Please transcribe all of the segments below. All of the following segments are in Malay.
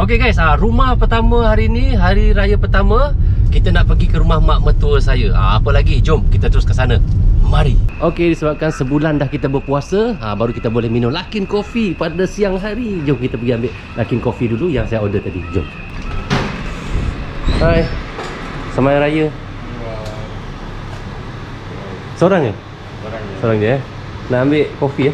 Okey guys, rumah pertama hari ni, hari raya pertama, kita nak pergi ke rumah mak mertua saya. Apa lagi? Jom kita terus ke sana. Mari. Okey, disebabkan sebulan dah kita berpuasa, baru kita boleh minum Luckin Coffee pada siang hari. Jom kita pergi ambil Luckin Coffee dulu yang saya order tadi. Jom. Hai. Selamat Raya. Seorang je? Seorang je Nak ambil kopi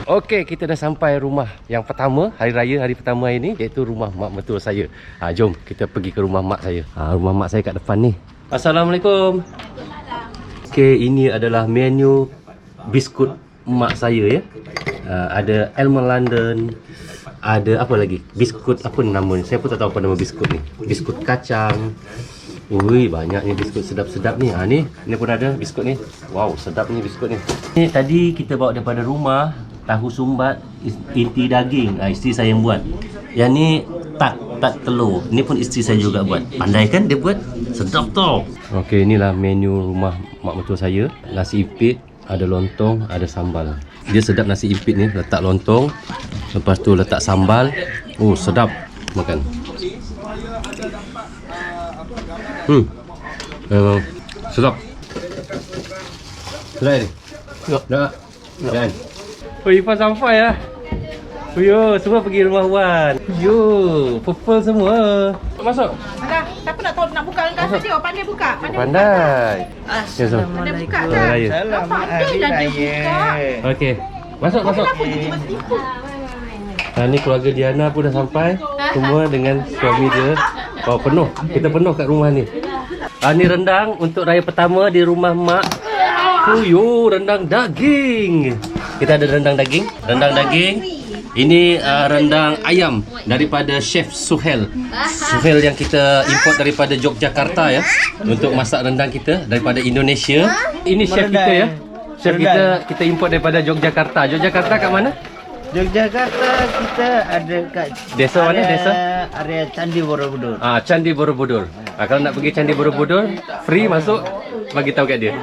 Okey, kita dah sampai rumah yang pertama, hari raya hari pertama ini, iaitu rumah mak mertua saya. Jom kita pergi ke rumah mak saya. Rumah mak saya kat depan ni. Assalamualaikum. Okey, ini adalah menu biskut mak saya ya. Ada Almond London, ada apa lagi? Biskut apa nama ni? Saya pun tak tahu apa nama biskut ni. Biskut kacang. Ui, banyaknya biskut sedap-sedap ni. Ni pun ada biskut ni. Wow, sedap ni biskut ni. Ni tadi kita bawa daripada rumah, tahu sumbat inti daging. Isteri saya yang buat. Yang ni tak telur. Ni pun isteri saya juga buat. Pandai kan dia buat? Sedap tau. Okey, inilah menu rumah mak mertua saya. Nasi impit, ada lontong, ada sambal. Dia sedap nasi impit ni, letak lontong, lepas tu letak sambal. Oh, sedap makan. Memang sedap. Sedap ni. Nak. Kan. Oh, Ifan sampai lah. Yo, semua pergi rumah Wan. Yo, purple semua. Masuk. Alah, siapa nak tahu nak buka dengan kasut dia? Pandai buka. Pandai. Pandai buka dah. Selamat Hari Raya. Okey. Masuk. Kenapa dia tiba-tiba? Ni keluarga Diana pun dah sampai. Semua dengan suami dia. Penuh. Kita penuh kat rumah ni. Ni rendang untuk raya pertama di rumah mak. Yo, rendang daging. Kita ada rendang daging. Rendang daging. Ini rendang ayam daripada Chef Suhel. Suhel yang kita import daripada Yogyakarta ya. Untuk masak rendang kita daripada Indonesia. Ini chef kita ya. Chef kita import daripada Yogyakarta. Yogyakarta kat mana? Yogyakarta kita ada kat desa mana? Desa? Area Candi Borobudur. Candi Borobudur. Kalau nak pergi Candi Borobudur, free masuk, bagi tahu kat dia.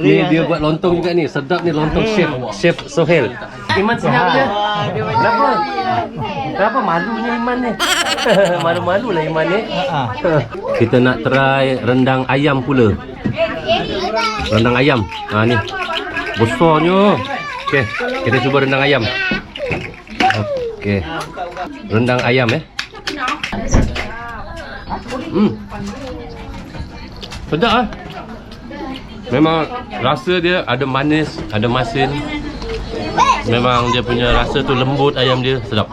Ni dia buat lontong juga ni. Sedap ni lontong Chef Sohel. Iman sedap dia. Kenapa malunya Iman ni? Malu-malu lah Iman ni. Kita nak try rendang ayam pula. Rendang ayam. Ni. Besarnya. Okey, kita cuba rendang ayam. Okey. Rendang ayam Sedap ah. Memang rasa dia ada manis, ada masin. Memang dia punya rasa tu lembut ayam dia, sedap.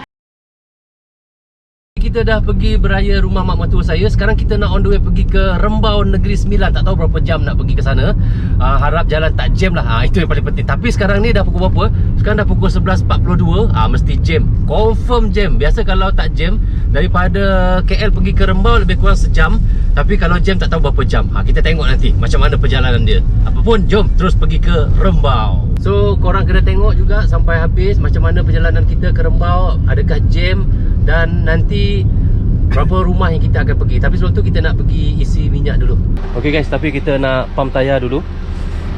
Kita dah pergi beraya rumah mak mertua saya. Sekarang kita nak on the way pergi ke Rembau Negeri Sembilan. Tak tahu berapa jam nak pergi ke sana. Harap jalan tak jam lah. Itu yang paling penting. Tapi sekarang ni dah pukul berapa? Sekarang dah pukul 11.42. Mesti jam. Confirm jam. Biasa kalau tak jam, daripada KL pergi ke Rembau lebih kurang sejam. Tapi kalau jam tak tahu berapa jam. Kita tengok nanti macam mana perjalanan dia. Apapun, jom terus pergi ke Rembau. So korang kena tengok juga sampai habis macam mana perjalanan kita ke Rembau. Adakah jam, dan nanti berapa rumah yang kita akan pergi. Tapi sebelum tu kita nak pergi isi minyak dulu. Okey guys, tapi kita nak pump tayar dulu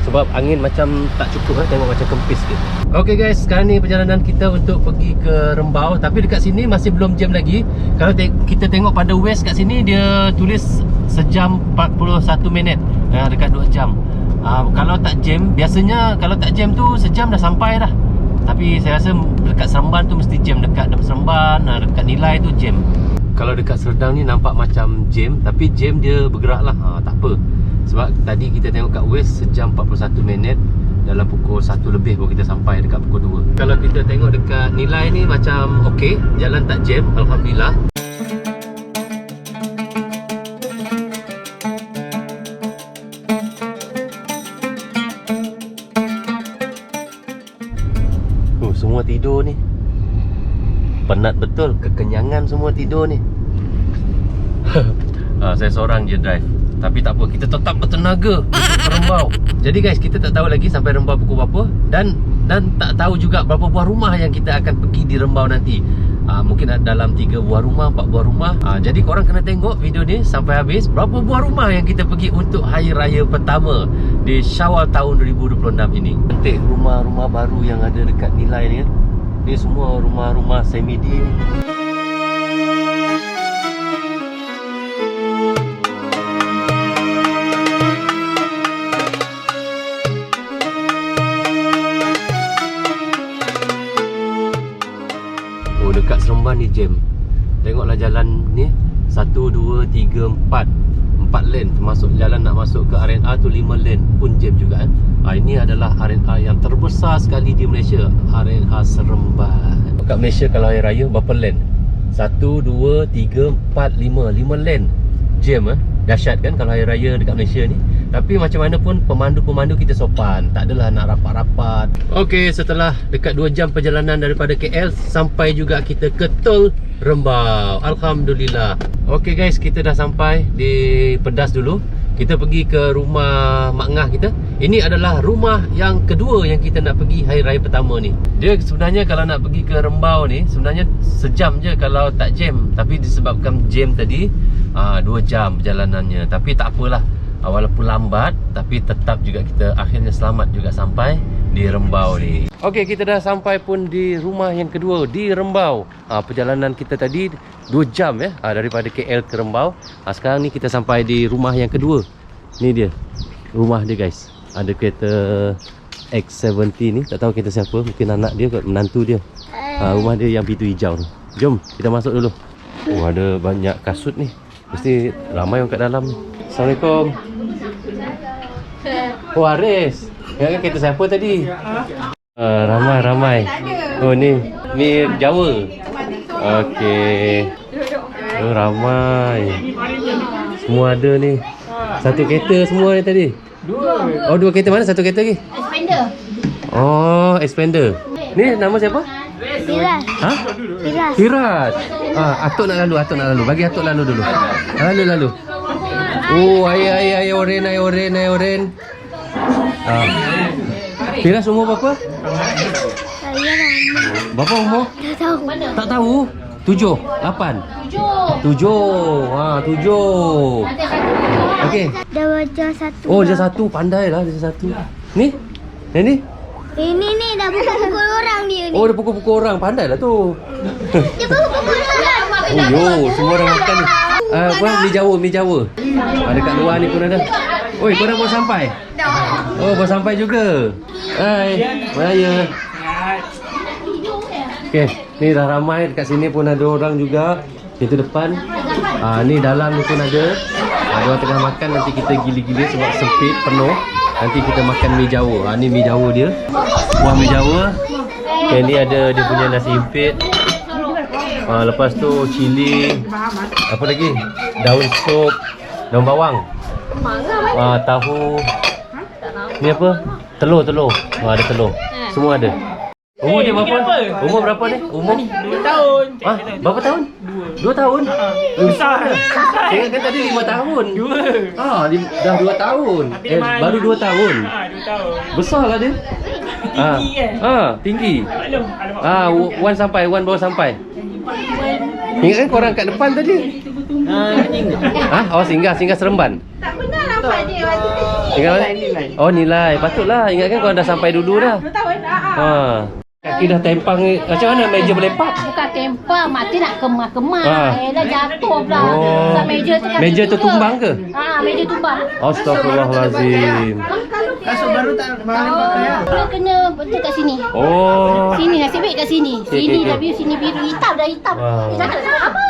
sebab angin macam tak cukup tengok macam kempis sikit. Okey guys, sekarang ni perjalanan kita untuk pergi ke Rembau. Tapi dekat sini masih belum jam lagi. Kalau kita tengok pada west kat sini, dia tulis sejam 41 minit, dekat 2 jam. Kalau tak jam, biasanya kalau tak jam tu sejam dah sampai dah. Tapi saya rasa dekat Seremban tu mesti jam. Dekat Seremban, dekat Nilai tu jam. Kalau dekat Serdang ni nampak macam jam, tapi jam dia bergerak lah. Tak apa. Sebab tadi kita tengok kat west sejam 41 minit. Dalam pukul 1 lebih baru kita sampai dekat pukul 2. Kalau kita tengok dekat Nilai ni macam okey, jalan tak jam, Alhamdulillah. Semua tidur ni. Penat betul, kekenyangan semua tidur ni. Saya seorang je drive. Tapi tak apa, kita tetap bertenaga untuk ke Rembau. Jadi guys, kita tak tahu lagi sampai Rembau pukul berapa. Dan tak tahu juga berapa buah rumah yang kita akan pergi di Rembau nanti. Mungkin dalam 3 buah rumah, 4 buah rumah. Jadi korang kena tengok video ni sampai habis. Berapa buah rumah yang kita pergi untuk Hari Raya pertama di Syawal tahun 2026 ini. Cantik rumah-rumah baru yang ada dekat Nilai ni kan. Ni semua rumah-rumah semi-D ni. Seremban ni jam. Tengoklah jalan ni 1, 2, 3, 4 lane, termasuk jalan nak masuk ke RNA tu 5 lane pun jam juga Ini adalah RNA yang terbesar sekali di Malaysia, RNA Seremban. Kat Malaysia kalau hari raya berapa lane? 1, 2, 3, 4, 5 lane jam Dahsyat kan kalau hari raya dekat Malaysia ni. Tapi macam mana pun pemandu-pemandu kita sopan, tak adalah nak rapat-rapat. Okey, setelah dekat 2 jam perjalanan daripada KL, sampai juga kita ke Tol Rembau. Alhamdulillah. Okey guys, kita dah sampai di Pedas dulu. Kita pergi ke rumah Mak Ngah kita. Ini adalah rumah yang kedua yang kita nak pergi hari raya pertama ni. Dia sebenarnya kalau nak pergi ke Rembau ni sebenarnya sejam je kalau tak jam. Tapi disebabkan jam tadi 2 jam perjalanannya. Tapi tak apalah, walaupun lambat tapi tetap juga kita akhirnya selamat juga sampai di Rembau ni. Okey, kita dah sampai pun di rumah yang kedua di Rembau. Perjalanan kita tadi 2 jam daripada KL ke Rembau. Sekarang ni kita sampai di rumah yang kedua. Ni dia rumah dia guys. Ada kereta X70 ni, tak tahu kereta siapa, mungkin anak dia kot, menantu dia. Rumah dia yang pintu hijau tu. Jom kita masuk dulu. Ada banyak kasut ni. Mesti ramai orang kat dalam ni. Assalamualaikum. Aris. Ingat kereta siapa tadi? Ramai. Ni Jawa. Okey. Ramai. Semua ada ni. Satu kereta semua ni tadi. 2 kereta. Mana satu kereta lagi? Expander. Oh, Expander. Ni nama siapa? Firas. Firas. Atuk nak lalu. Bagi Atuk lalu dulu. Lalu. Oh, ay oren. Firas umur berapa? Saya lama. Berapa umur? Tak tahu. Tak tahu. 7, 8. 7. 7. Okey. Dah baca satu. Oh, dia satu. Pandai lah dia satu. Ni? Yang ni? Ini dah pukul orang dia ni. Oh, dia pukul-pukul orang. Pandai lah tu. Dia pukul orang. Oh, yo, semua orang makan ni. Mi Jawa. Dekat luar ni pun ada. Oi, korang baru sampai? Oh, baru sampai juga. Hai, Raya. Okey, ni dah ramai. Dekat sini pun ada orang juga. Itu depan. Ni dalam ni pun ada. Ada orang tengah makan. Nanti kita gila-gila sebab sempit, penuh. Nanti kita makan mi Jawa. Ni mi Jawa dia. Kuah mi Jawa. Okay, ni ada dia punya nasi impit. Lepas tu cili. Apa lagi? Daun sup, daun bawang. Tahu. Ni apa? Telur. Ada telur. Semua ada. Umur dia berapa? Umur berapa ni? Umur 2 tahun. Berapa tahun? 2 tahun? Besar. Saya kan tadi 5 tahun. 2. Dah 2 tahun. Baru 2 tahun. 2 tahun. Besar lah dia. Tinggi tinggi. Wan baru sampai. Ingat kan korang kat depan tadi? Singgah Seremban. Tak pernah nampak dia waktu kecil. Nilai. Oh, nilai. Patutlah. Ingat kan korang dah sampai dulu dah. 2 tahun. Kaki dah tempang ni. Macam mana meja melepak? Bukan tempel, mati nak kemah-kemah. Dah jatuh pula. Oh. Meja tu kan. Meja tu tumbang ke? Meja tumbang. Astagfirullahalazim. Kasut baru tak boleh Dia kena betul kat sini. Oh. Sini nasib baik kat sini. Sini okey. dah biru, sini biru. Hitam dah hitam. Wow. Dia cakap tak apa.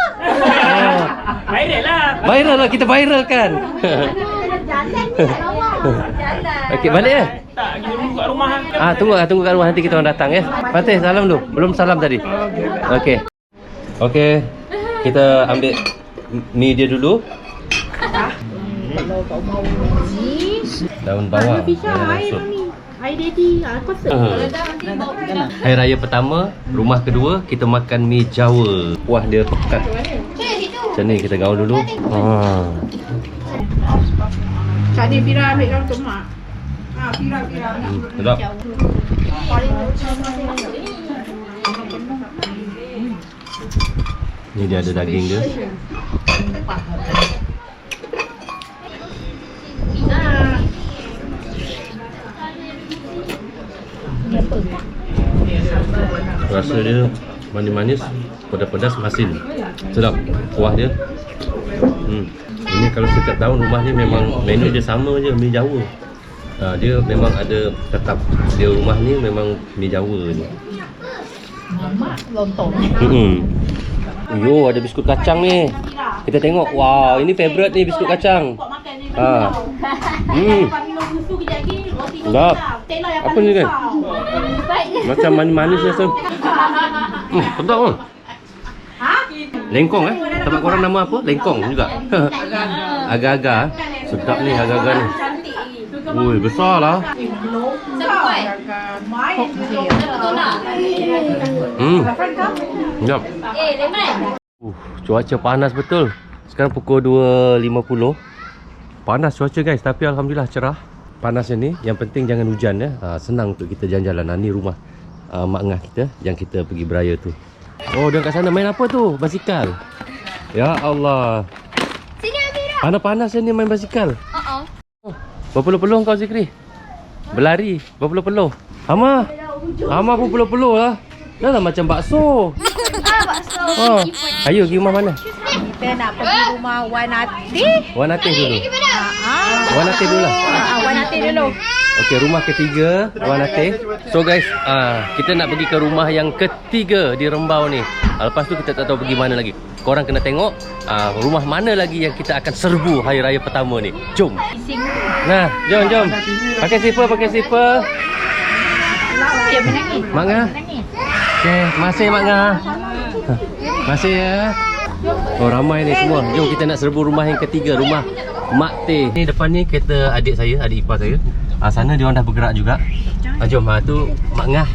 Viral lah, kita viral kan. Jalan ni kat bawah. Jalan. Okey, balik ya? Tak, kita tunggu kat rumah. Tunggu kat rumah nanti kita orang datang ya. Fatih, salam dulu. Belum salam tadi. Okey. Kita ambil mi dia dulu. Daun bawang. Hai daddy, apa Hari raya pertama, rumah kedua kita makan mi Jawa. Kuah dia pekat. Macam ni kita gaul dulu. Kak dia Fira ambil daun untuk mak. Fira. Sedap. Ni dia ada daging dia. Rasa dia manis-manis, pedas-pedas, masin. Sedap kuah dia. Ini kalau setiap tahun rumah ni memang menu dia sama je, mi Jawa. Dia memang ada tetap dia rumah ni memang mi Jawa ni. Lontong. Yo, ada biskut kacang ni. Kita tengok. Wow, ini favorite ni biskut kacang. Ha. Sedap. Apa ni kan? Macam manis-manis rasa. Sedap kan? Lengkong tempat korang nama apa? Lengkong juga. Agak-agak. Sedap ni agak-agak ni. Ui, besar lah. Sedap. Cuaca panas betul. Sekarang pukul 2.50. Panas cuaca guys, tapi alhamdulillah cerah. Panasnya ni, yang penting jangan hujan ya. Senang untuk kita jalan-jalan. Ni rumah mak ngah kita yang kita pergi beraya tu. Oh, dia kat sana main apa tu? Basikal. Ya Allah. Sini Amira. Panas-panas ni main basikal. Berpeluh-peluh kau Zikri. Berlari, berpeluh-peluh. Hama pun peluh-peluh lah. Dah lah macam bakso. Bakso. Ayo pergi rumah mana? Kita nak pergi rumah Wan Ati. Wan Atin dulu. Wan Atin dulu lah. Wan Ati dulu. Okey, rumah ketiga Wan Atin. So guys, kita nak pergi ke rumah yang ketiga di Rembau ni. Lepas tu kita tak tahu pergi mana lagi. Korang kena tengok rumah mana lagi yang kita akan serbu hari raya pertama ni. Jom. Nah, jom. Pakai slipper. Mak Ngah. Okey, masih Mak Ngah. Masih ya. Oh, ramai ni semua. Jom kita nak serbu rumah yang ketiga, rumah Mak Teh. Ni depan ni kereta adik ipar saya. Sana dia orang dah bergerak juga. Jom, tu Mak Ngah.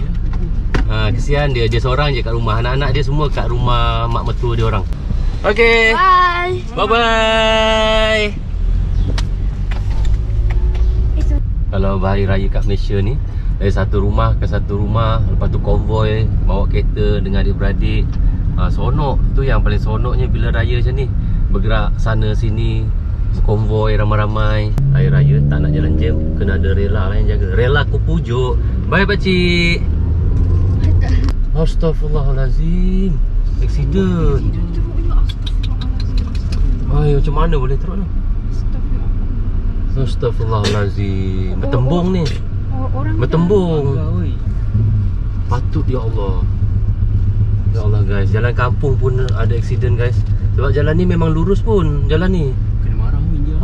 Kesian dia seorang je kat rumah. Anak-anak dia semua kat rumah mak mertua dia orang. Okey. Bye. Kalau hari raya kat Malaysia ni, dari satu rumah ke satu rumah, lepas tu konvoi bawa kereta dengan adik-beradik. Sonok tu yang paling sonoknya bila raya macam ni. Bergerak sana sini, konvoi ramai-ramai. Hari raya tak nak jalan jam, kena ada rela lah yang jaga. Rela aku pujuk. Bye pakcik. Astaghfirullahalazim. Accident. Ay, macam mana boleh teruk ni? Astaghfirullahalazim. Bertembung ni. Bertembung. Patut ya Allah. Ya Allah guys, jalan kampung pun ada accident guys. Sebab jalan ni memang lurus pun, jalan ni. Kena marah pun dia.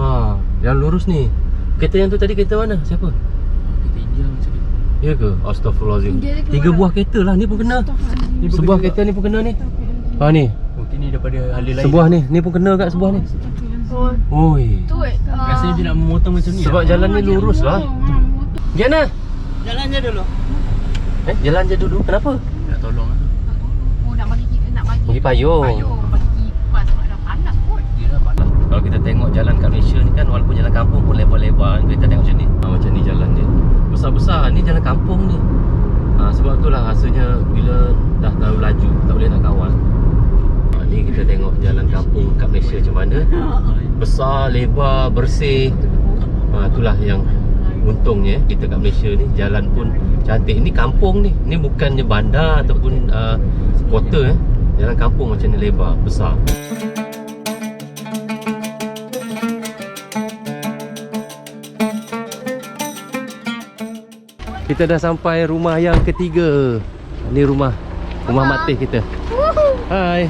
Jalan lurus ni. Kereta yang tu tadi kereta mana? Siapa? Kita India macam ni. Ya ke? Astaghfirullahalazim. 3 buah kereta lah, ni pun kena. Sebuah kereta ni pun kena ni. Ni. Mungkin ni daripada ahli lain. Sebuah ni pun kena kat sebuah ni. Oi. Rasanya dia nak memotong macam ni. Sebab jalan ni lurus lah. Giana. Jalan je dulu. Jalan je dulu. Kenapa? Nak tolong lah. Pergi payung. Dia dah panas. Kalau kita tengok jalan kat Malaysia ni kan, walaupun jalan kampung pun lebar-lebar. Kita tengok macam ni. Macam ni jalan dia. Besar-besar. Ni jalan kampung ni. Sebab tu lah rasanya bila dah terlalu laju, tak boleh nak kawal. Ni kita tengok jalan kampung kat Malaysia macam mana. Besar, lebar, bersih. Itulah yang untungnya kita kat Malaysia ni. Jalan pun cantik. Ni kampung ni. Ni bukannya bandar ataupun kota. Jalan kampung macam ni, lebar, besar. Kita dah sampai rumah yang ketiga. Ni rumah Mak Teh kita. Hai.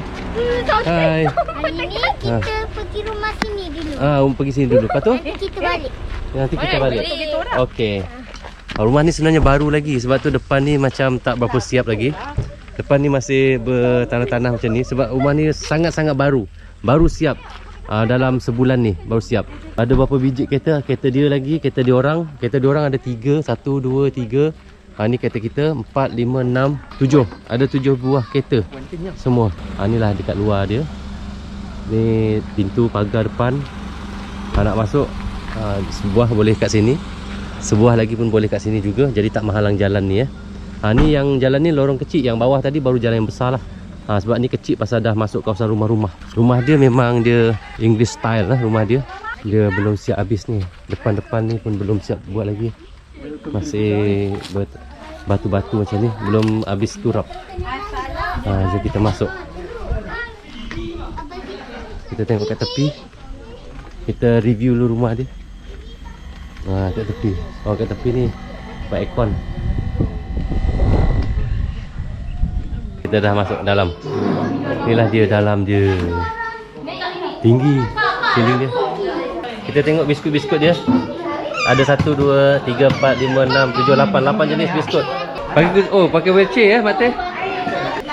Hai. Hari ni kita pergi rumah sini dulu. Pergi sini dulu. Lepas tu Nanti kita balik. nanti kita balik. Okey. Rumah ni sebenarnya baru lagi. Sebab tu depan ni macam tak berapa siap lagi. Depan ni masih bertanah-tanah macam ni. Sebab rumah ni sangat-sangat baru. Baru siap. Dalam sebulan ni baru siap. Ada berapa biji kereta? Kereta dia lagi, kereta dia orang. Kereta dia orang ada 3, 1, 2, 3. Ni kereta kita 4, 5, 6, 7. Ada 7 buah kereta. Semua. Inilah dekat luar dia. Ni pintu pagar depan. Nak masuk sebuah boleh kat sini. Sebuah lagi pun boleh kat sini juga. Jadi tak menghalang jalan ni ya. Ni yang jalan ni lorong kecil. Yang bawah tadi baru jalan yang besar lah. Sebab ni kecil pasal dah masuk kawasan rumah-rumah. Rumah dia memang dia English style lah rumah dia. Dia belum siap habis ni. Depan-depan ni pun belum siap buat lagi. Masih batu-batu macam ni. Belum habis turap. Jom kita masuk. Kita tengok kat tepi. Kita review dulu rumah dia. Kat tepi. Kat tepi ni buat aircon. kita dah masuk dalam. Inilah dia dalam dia. Tinggi ceiling dia. Kita tengok biskut-biskut dia. Ada 1, 2, 3, 4, 5, 6, 7, 8 jenis biskut. Pakai wheelchair Mak Teh.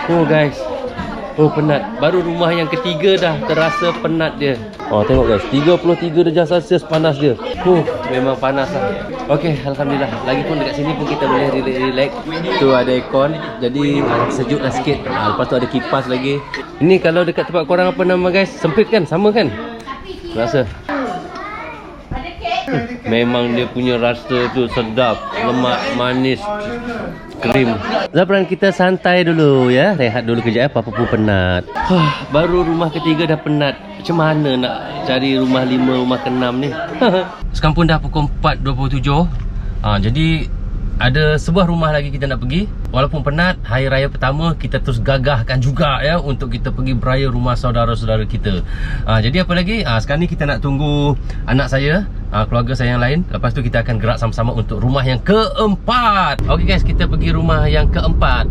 Oh guys. Oh penat. Baru rumah yang ketiga dah terasa penat dia. Oh tengok guys, 33 darjah Celsius panas dia. Memang panas lah. Okey, alhamdulillah. Lagipun dekat sini pun kita boleh relax. Tu ada aircon, jadi sejuk lah sikit. Lepas tu ada kipas lagi. Ini kalau dekat tempat korang apa nama guys? Sempit kan? Sama kan? Rasa. Memang dia punya rasa tu sedap, lemak, manis, krim. Zafran, kita santai dulu ya. Rehat dulu kejap ya, Papa pun penat. Baru rumah ketiga dah penat. Macam mana nak cari rumah 5, rumah ke-6 ni? Sekarang pun dah pukul 4.27. Jadi ada sebuah rumah lagi kita nak pergi. Walaupun penat, hari raya pertama kita terus gagahkan juga ya untuk kita pergi beraya rumah saudara-saudara kita. Jadi apa lagi? Sekarang ni kita nak tunggu anak saya, keluarga saya yang lain. Lepas tu kita akan gerak sama-sama untuk rumah yang keempat. Okey guys, kita pergi rumah yang keempat.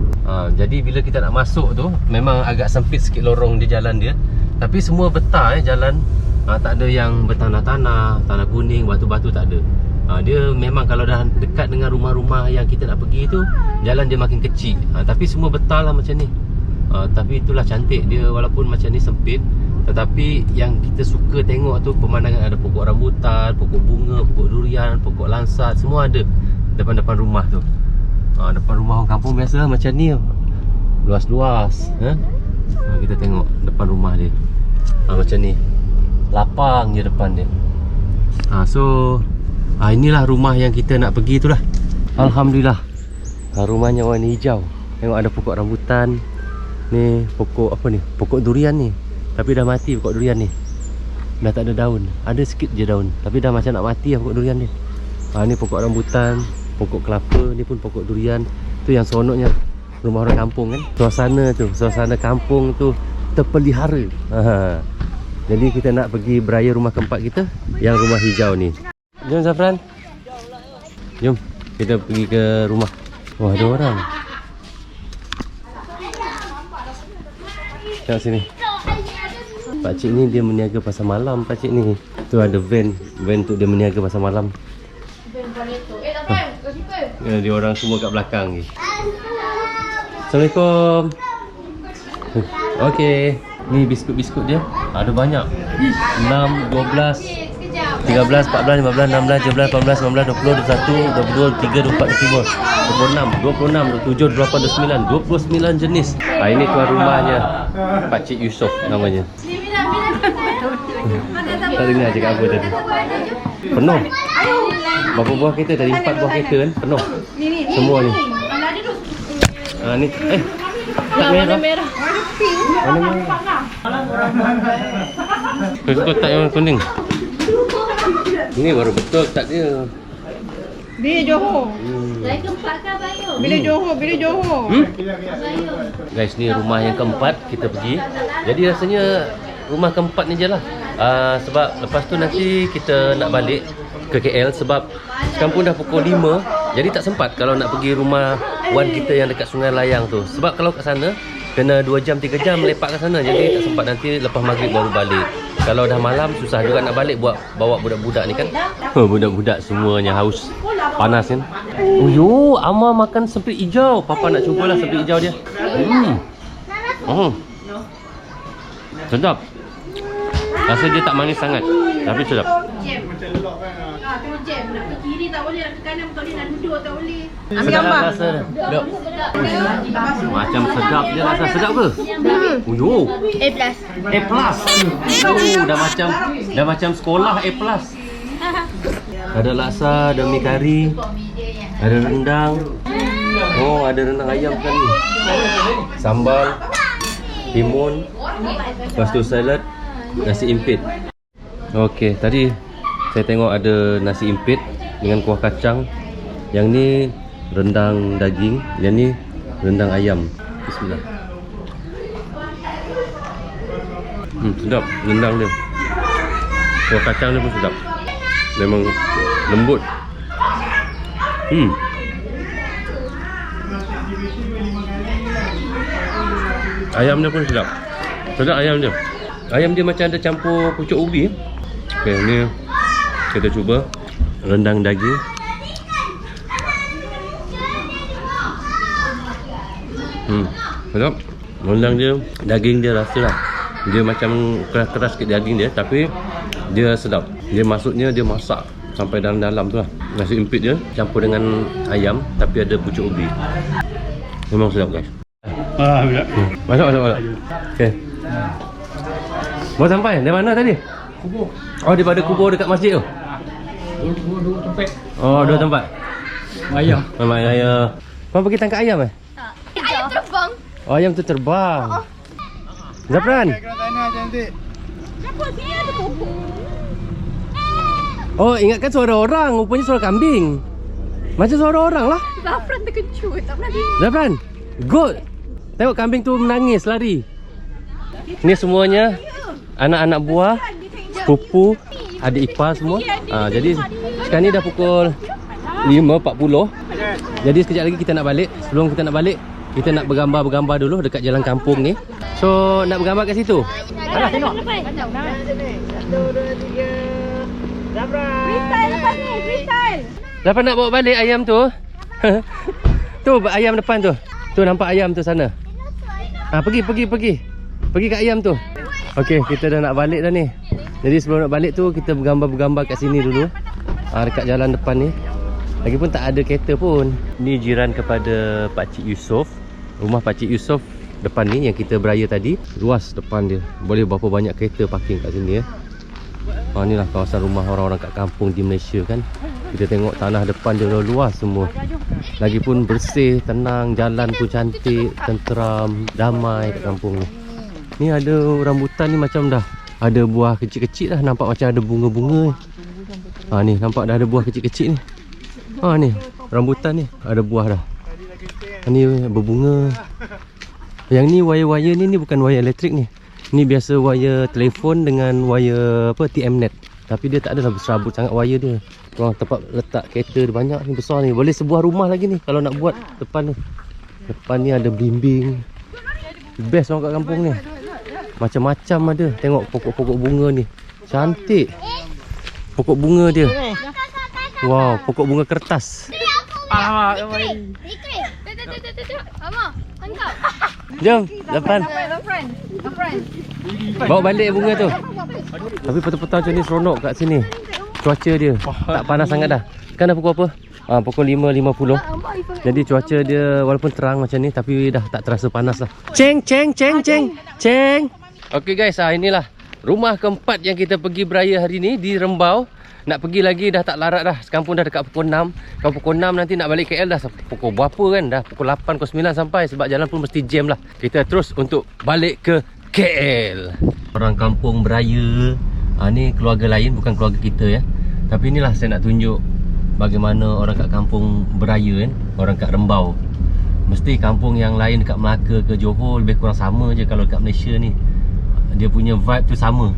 Jadi bila kita nak masuk tu memang agak sempit sikit lorong di jalan dia. Tapi semua betar jalan. Tak ada yang bertanah-tanah, tanah kuning, batu-batu tak ada. Dia memang kalau dah dekat dengan rumah-rumah yang kita nak pergi tu, jalan dia makin kecil. Tapi semua betar lah macam ni. Tapi itulah cantik dia, walaupun macam ni sempit. Tetapi yang kita suka tengok tu pemandangan, ada pokok rambutan, pokok bunga, pokok durian, pokok langsat, semua ada depan-depan rumah tu. Depan rumah orang kampung biasa macam ni, luas-luas. Kita tengok depan rumah dia, macam ni, lapang je depan dia. Inilah rumah yang kita nak pergi tu lah. Alhamdulillah. Rumahnya warna hijau. Tengok ada pokok rambutan. Ni pokok apa ni? Pokok durian ni. Tapi dah mati pokok durian ni. Dah tak ada daun. Ada sikit je daun, tapi dah macam nak mati lah pokok durian ni. Ni pokok rambutan, pokok kelapa, ni pun pokok durian. Tu yang seronoknya rumah orang kampung kan. Suasana kampung tu terpelihara. Jadi kita nak pergi beraya rumah keempat kita, yang rumah hijau ni. Jom Zafran. Jom kita pergi ke rumah. Wah, ada orang. Tengok sini. Pakcik ni dia meniaga pasar malam, pakcik ni. Tu ada van tu dia meniaga pasar malam. Dia orang semua kat belakang ni. Assalamualaikum. Okey, ni biskut-biskut dia. Ada banyak. 6, 12, 13, 14, 15, 16, 17, 18, 19, 20, 21, 22, 23, 24, 25, 26, 27, 28, 29 jenis. Ini tuan rumahnya, Pakcik Yusof namanya. Tak dengar cakap apa tadi. Penuh. Berapa buah kereta tadi? 4 buah kereta kan? Penuh. Semua ni. Ni tak merah. Warna pink. Warna merah. Kau tak yang kuning. Ini baru betul tak dia. Bila Johor. Saya keempat ke Bayu? Bila Johor. Guys, ni rumah yang keempat kita pergi. Jadi rasanya rumah keempat ni je lah. Sebab lepas tu nanti kita nak balik ke KL. Sebab sekarang pun dah pukul 5. Jadi tak sempat kalau nak pergi rumah wan kita yang dekat Sungai Layang tu. Sebab kalau kat sana kena 2 jam 3 jam lepak kat sana. Jadi tak sempat, nanti lepas maghrib baru balik. Kalau dah malam susah juga nak balik bawa budak-budak ni kan. Budak-budak semuanya haus. Panas kan. Yo, Amma makan semprit hijau. Papa nak cubalah semprit hijau dia. Sedap. Rasa dia tak manis sangat, tapi sedap. Tengok jam. Nak ke kiri tak boleh, nak ke kanan tak boleh, nak duduk tak boleh. Ambil gambar. Rasa duk. Macam sedap je, rasa sedap ke? Yo. A+. Dah macam sekolah A+. Ada laksa, ada mi kari, ada rendang. Ada rendang ayam kan ni. Sambal, timun, lepas tu salad, nasi impit. Okey, tadi saya tengok ada nasi impit dengan kuah kacang. Yang ni rendang daging, yang ni rendang ayam. Bismillah. Sedap rendang dia. Kuah kacang dia pun sedap. Memang lembut. Ayam dia pun sedap. Sedap ayam dia. Ayam dia macam ada campur pucuk ubi. Okey, ni kita cuba rendang daging. Sedap. Rendang dia, daging dia rasa lah. Dia macam keras-keras sikit daging dia, tapi dia sedap. Dia maksudnya dia masak sampai dalam-dalam tu lah. Nasi impit dia campur dengan ayam, tapi ada pucuk ubi. Memang sedap guys. Masuk. Okey. Baru sampai? Dari mana tadi? Kubur. Oh, daripada kubur dekat masjid tu? Dua tempat. Oh, 2 tempat. Ayam. Memang ayam. Kau pergi tangkap ayam eh? Ayam terbang. Oh, ayam tu terbang. Zafran. Kenapa sini ada kuku? Oh, ingatkan suara orang. Rupanya suara kambing. Macam suara orang lah. Zafran terkejut. Tak pernah dengar. Zafran, good. Tengok kambing tu menangis, lari. Ni semuanya anak-anak buah, sepupu, adik ipar semua. Jadi sekarang ni dah pukul 5.40. Jadi sekejap lagi kita nak balik. Sebelum kita nak balik, kita nak bergambar-bergambar dulu dekat jalan kampung ni. So, nak bergambar kat situ? Alah, tengok. 1, 2, 3. Freestyle lepas ni, freestyle. Dapat nak bawa balik ayam tu? Tu ayam depan tu. Tu nampak ayam tu sana. Pergi. Pergi kat ayam tu. Okey, kita dah nak balik dah ni. Jadi sebelum nak balik tu, kita bergambar-bergambar kat sini dulu. Dekat jalan depan ni. Lagipun tak ada kereta pun. Ni jiran kepada Pakcik Yusof. Rumah Pakcik Yusof depan ni yang kita beraya tadi. Luas depan dia. Boleh berapa banyak kereta parking kat sini ya. Inilah kawasan rumah orang-orang kat kampung di Malaysia kan. Kita tengok tanah depan dia luas semua. Lagipun bersih, tenang, jalan pun cantik, tenteram, damai kat kampung ni. Ni ada rambutan ni macam dah ada buah kecil-kecil dah. Nampak macam ada bunga-bunga. Ni nampak dah ada buah kecil-kecil ni. Ni rambutan ni ada buah dah. Ni berbunga. Yang ni wire-wire ni bukan wire elektrik ni. Ni biasa wire telefon dengan wire TM net. Tapi dia tak adalah berserabut sangat wire dia. Tempat letak kereta dia banyak ni, besar ni. Boleh sebuah rumah lagi ni kalau nak buat depan ni. Depan ni ada blimbing. Best orang kat kampung ni. Macam-macam ada. Tengok pokok-pokok bunga ni. Cantik. Pokok bunga dia. Wow, pokok bunga kertas. Mama, tangkap. Jom, depan. Bawa balik bunga tu. Tapi petang-petang macam ni seronok kat sini. Cuaca dia tak panas sangat dah. Kan dah pukul apa? Pukul 5.50. Jadi cuaca dia walaupun terang macam ni, tapi dah tak terasa panas lah. Ceng. Okay guys, inilah rumah keempat yang kita pergi beraya hari ni di Rembau. Nak pergi lagi dah tak larat dah. Sekarang pun dah dekat pukul 6. Kalau pukul 6 nanti nak balik KL dah pukul berapa kan? Dah pukul 8, pukul 9 sampai. Sebab jalan pun mesti jam lah. Kita terus untuk balik ke KL. Orang kampung beraya. Ni keluarga lain, bukan keluarga kita ya. Tapi inilah saya nak tunjuk bagaimana orang kat kampung beraya kan. Orang kat Rembau. Mesti kampung yang lain dekat Melaka ke Johor lebih kurang sama je. Kalau dekat Malaysia ni dia punya vibe tu sama.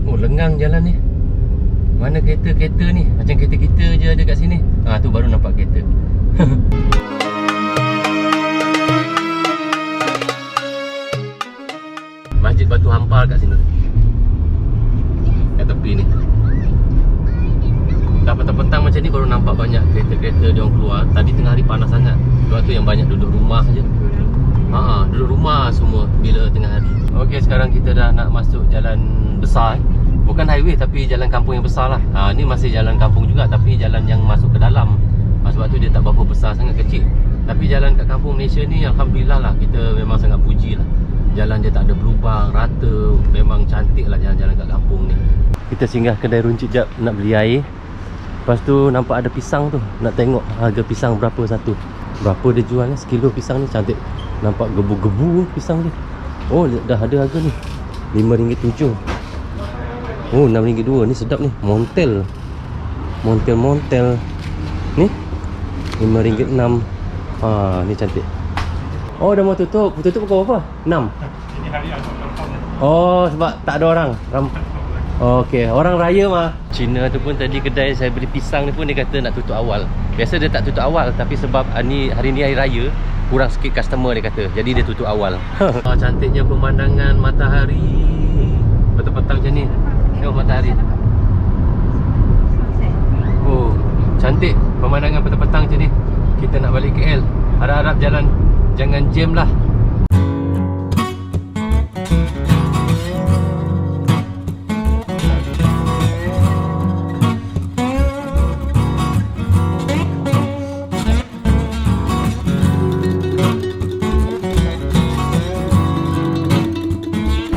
Lengang jalan ni. Mana kereta-kereta ni? Macam kereta kita je ada kat sini. Tu baru nampak kereta. Masjid Batu Hampar kat sini. Kat tepi ni. Dah petang-petang macam ni baru nampak banyak kereta-kereta dia orang keluar. Tadi tengah hari panas sangat. Sebab tu yang banyak duduk rumah je. Duduk rumah semua bila tengah hari. Okey, sekarang kita dah nak masuk jalan besar. Bukan highway tapi jalan kampung yang besar lah. Ni masih jalan kampung juga tapi jalan yang masuk ke dalam. Sebab tu dia tak berapa besar, sangat kecil. Tapi jalan kat kampung Malaysia ni Alhamdulillah lah. Kita memang sangat puji lah. Jalan dia tak ada berlubang, rata. Memang cantik lah jalan-jalan kat kampung ni. Kita singgah kedai runcit jap nak beli air. Lepas tu nampak ada pisang tu. Nak tengok harga pisang berapa satu. Berapa dia jual ni, sekilo pisang ni cantik. Nampak gebu-gebu pisang dia. Oh, dah ada harga ni RM5.7. Oh, RM6.2. Ni sedap ni. Montel. Ni RM5.6. Ni cantik. Oh, dah mau tutup. Tutup pukul berapa? 6. Oh, sebab tak ada orang. Okey, orang raya mah. Cina tu pun tadi kedai saya beli pisang ni pun dia kata nak tutup awal. Biasa dia tak tutup awal, tapi sebab hari ni hari raya, kurang sikit customer dia kata. Jadi dia tutup awal. Cantiknya pemandangan matahari petang-petang macam ni. Tengok matahari. Oh, cantik pemandangan petang-petang macam ni. Kita nak balik KL. Harap-harap jalan jangan jam lah.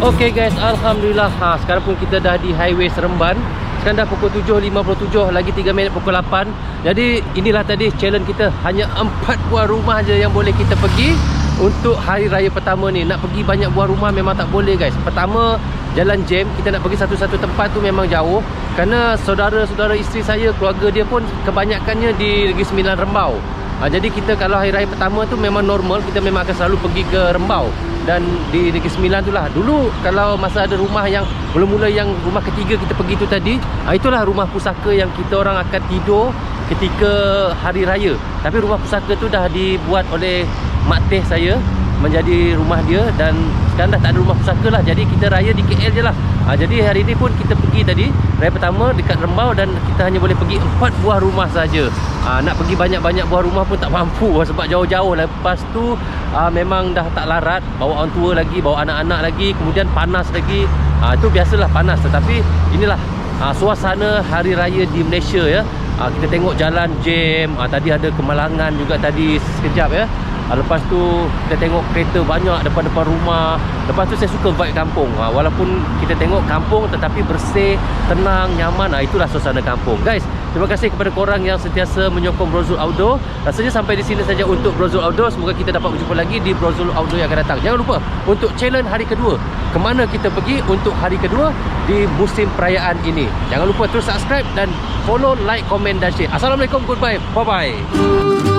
Okay guys, Alhamdulillah, sekarang pun kita dah di highway Seremban. Sekarang dah pukul 7.57, lagi 3 minit pukul 8. Jadi inilah tadi challenge kita. Hanya 4 buah rumah je yang boleh kita pergi untuk hari raya pertama ni. Nak pergi banyak buah rumah memang tak boleh guys. Pertama, jalan jam. Kita nak pergi satu-satu tempat tu memang jauh. Kerana saudara-saudara isteri saya, keluarga dia pun kebanyakannya di Negeri Sembilan Rembau. Jadi kita kalau hari raya pertama tu memang normal, kita memang akan selalu pergi ke Rembau. Dan di Negeri Sembilan tu lah. Dulu kalau masa ada rumah yang mula-mula yang rumah ketiga kita pergi tu tadi, itulah rumah pusaka yang kita orang akan tidur ketika hari raya. Tapi rumah pusaka tu dah dibuat oleh mak teh saya menjadi rumah dia. Dan sekarang dah tak ada rumah pusaka lah. Jadi kita raya di KL je lah. Jadi hari ni pun kita pergi tadi raya pertama dekat Rembau. Dan kita hanya boleh pergi 4 buah rumah saja. Nak pergi banyak-banyak buah rumah pun tak mampu sebab jauh-jauh. Lepas tu memang dah tak larat, bawa orang tua lagi, bawa anak-anak lagi, kemudian panas lagi. Itu biasalah panas. Tetapi inilah suasana hari raya di Malaysia ya. Kita tengok jalan jam. Tadi ada kemalangan juga tadi sekejap ya. Lepas tu kita tengok kereta banyak depan-depan rumah. Lepas tu saya suka vibe kampung. Walaupun kita tengok kampung tetapi bersih, tenang, nyaman. Itulah suasana kampung. Guys, terima kasih kepada korang yang sentiasa menyokong Brozul Outdoor. Rasanya sampai di sini saja untuk Brozul Outdoor. Semoga kita dapat berjumpa lagi di Brozul Outdoor yang akan datang. Jangan lupa untuk challenge hari kedua. Kemana kita pergi untuk hari kedua di musim perayaan ini. Jangan lupa terus subscribe dan follow, like, komen dan share. Assalamualaikum, goodbye, bye-bye.